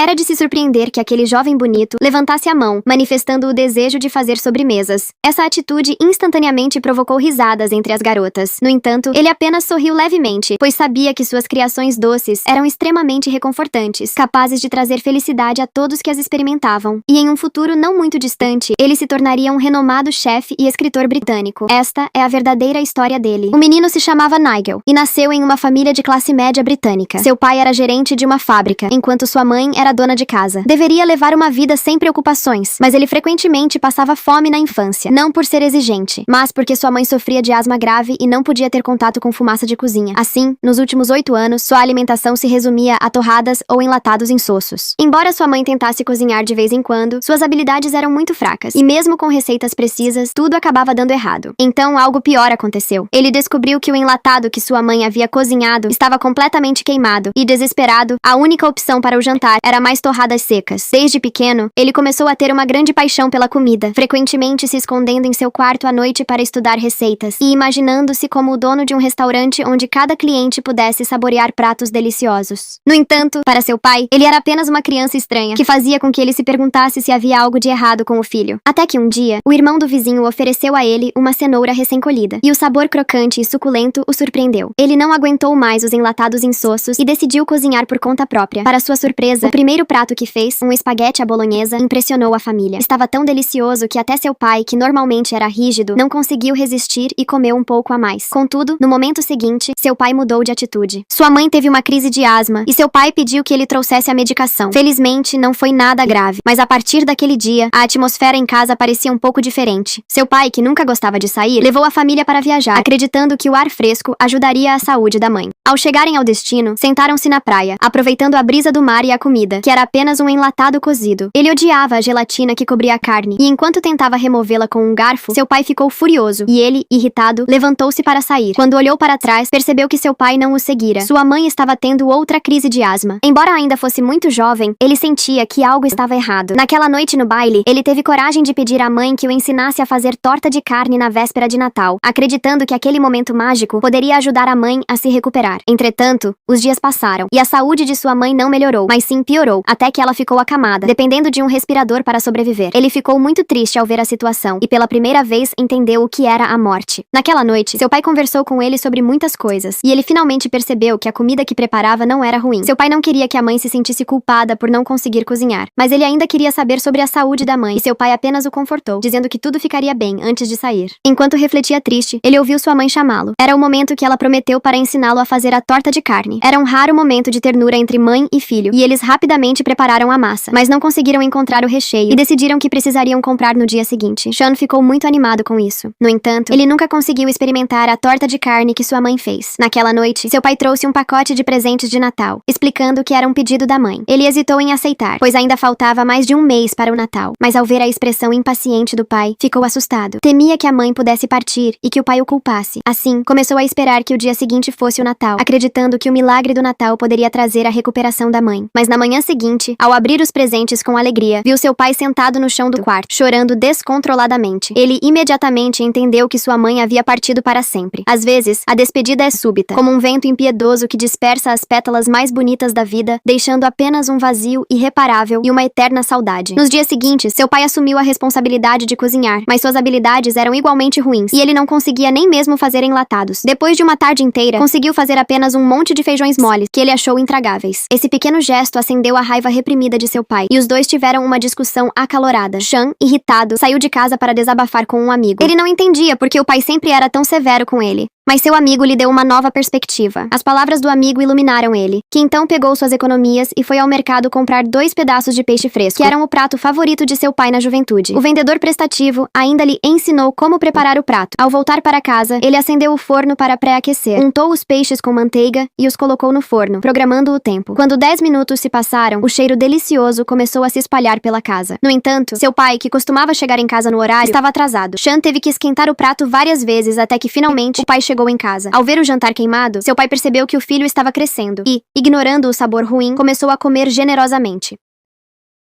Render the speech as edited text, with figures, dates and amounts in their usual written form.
era de se surpreender que aquele jovem bonito levantasse a mão, manifestando o desejo de fazer sobremesas. Essa atitude instantaneamente provocou risadas entre as garotas. No entanto, ele apenas sorriu levemente, pois sabia que suas criações doces eram extremamente reconfortantes, capazes de trazer felicidade a todos que as experimentavam. E em um futuro não muito distante, ele se tornaria um renomado chefe e escritor britânico. Esta é a verdadeira história dele. O menino se chamava Nigel e nasceu em uma família de classe média britânica. Seu pai era gerente de uma fábrica, enquanto sua mãe era dona de casa. Deveria levar uma vida sem preocupações, mas ele frequentemente passava fome na infância, não por ser exigente, mas porque sua mãe sofria de asma grave e não podia ter contato com fumaça de cozinha. Assim, nos últimos 8 anos, sua alimentação se resumia a torradas ou enlatados insosso. Embora sua mãe tentasse cozinhar de vez em quando, suas habilidades eram muito fracas, e mesmo com receitas precisas, tudo acabava dando errado. Então, algo pior aconteceu. Ele descobriu que o enlatado que sua mãe havia cozinhado estava completamente queimado, e desesperado, a única opção para o jantar era mais torradas secas. Desde pequeno, ele começou a ter uma grande paixão pela comida, frequentemente se escondendo em seu quarto à noite para estudar receitas, e imaginando-se como o dono de um restaurante onde cada cliente pudesse saborear pratos deliciosos. No entanto, para seu pai, ele era apenas uma criança estranha, que fazia com que ele se perguntasse se havia algo de errado com o filho. Até que um dia, o irmão do vizinho ofereceu a ele uma cenoura recém-colhida, e o sabor crocante e suculento o surpreendeu. Ele não aguentou mais os enlatados insossos e decidiu cozinhar por conta própria. Para sua surpresa, o primeiro prato que fez, um espaguete à bolonhesa, impressionou a família. Estava tão delicioso que até seu pai, que normalmente era rígido, não conseguiu resistir e comeu um pouco a mais. Contudo, no momento seguinte, seu pai mudou de atitude. Sua mãe teve uma crise de asma e seu pai pediu que ele trouxesse a medicação. Felizmente, não foi nada grave, mas a partir daquele dia, a atmosfera em casa parecia um pouco diferente. Seu pai, que nunca gostava de sair, levou a família para viajar, acreditando que o ar fresco ajudaria a saúde da mãe. Ao chegarem ao destino, sentaram-se na praia, aproveitando a brisa do mar e a comida, que era apenas um enlatado cozido. Ele odiava a gelatina que cobria a carne, e enquanto tentava removê-la com um garfo, seu pai ficou furioso, e ele, irritado, levantou-se para sair. Quando olhou para trás, percebeu que seu pai não o seguira. Sua mãe estava tendo outra crise de asma. Embora ainda fosse muito jovem, ele sentia que algo estava errado. Naquela noite no baile, ele teve coragem de pedir à mãe que o ensinasse a fazer torta de carne na véspera de Natal, acreditando que aquele momento mágico poderia ajudar a mãe a se recuperar. Entretanto, os dias passaram, e a saúde de sua mãe não melhorou, mas sim piorou, até que ela ficou acamada, dependendo de um respirador para sobreviver. Ele ficou muito triste ao ver a situação, e pela primeira vez entendeu o que era a morte. Naquela noite, seu pai conversou com ele sobre muitas coisas, e ele finalmente percebeu que a comida que preparava não era ruim. Seu pai não queria que a mãe se sentisse culpada por não conseguir cozinhar, mas ele ainda queria saber sobre a saúde da mãe, e seu pai apenas o confortou, dizendo que tudo ficaria bem antes de sair. Enquanto refletia triste, ele ouviu sua mãe chamá-lo. Era o momento que ela prometeu para ensiná-lo a fazer a torta de carne. Era um raro momento de ternura entre mãe e filho, e eles rapidamente prepararam a massa, mas não conseguiram encontrar o recheio e decidiram que precisariam comprar no dia seguinte. Sean ficou muito animado com isso. No entanto, ele nunca conseguiu experimentar a torta de carne que sua mãe fez. Naquela noite, seu pai trouxe um pacote de presentes de Natal, explicando que era um pedido da mãe. Ele hesitou em aceitar, pois ainda faltava mais de um mês para o Natal, mas ao ver a expressão impaciente do pai, ficou assustado. Temia que a mãe pudesse partir e que o pai o culpasse. Assim, começou a esperar que o dia seguinte fosse o Natal, acreditando que o milagre do Natal poderia trazer a recuperação da mãe. Mas na manhã seguinte, ao abrir os presentes com alegria, viu seu pai sentado no chão do quarto, chorando descontroladamente. Ele imediatamente entendeu que sua mãe havia partido para sempre. Às vezes, a despedida é súbita, como um vento impiedoso que dispersa as pétalas mais bonitas da vida, deixando apenas um vazio irreparável e uma eterna saudade. Nos dias seguintes, seu pai assumiu a responsabilidade de cozinhar, mas suas habilidades eram igualmente ruins, e ele não conseguia nem mesmo fazer enlatados. Depois de uma tarde inteira, conseguiu fazer apenas um monte de feijões moles, que ele achou intragáveis. Esse pequeno gesto acendeu a raiva reprimida de seu pai, e os dois tiveram uma discussão acalorada. Sean, irritado, saiu de casa para desabafar com um amigo. Ele não entendia porque o pai sempre era tão severo com ele. Mas seu amigo lhe deu uma nova perspectiva. As palavras do amigo iluminaram ele, que então pegou suas economias e foi ao mercado comprar 2 pedaços de peixe fresco, que eram o prato favorito de seu pai na juventude. O vendedor prestativo ainda lhe ensinou como preparar o prato. Ao voltar para casa, ele acendeu o forno para pré-aquecer, untou os peixes com manteiga e os colocou no forno, programando o tempo. Quando 10 minutos se passaram, o cheiro delicioso começou a se espalhar pela casa. No entanto, seu pai, que costumava chegar em casa no horário, estava atrasado. Sean teve que esquentar o prato várias vezes até que finalmente o pai chegou em casa. Ao ver o jantar queimado, seu pai percebeu que o filho estava crescendo e, ignorando o sabor ruim, começou a comer generosamente.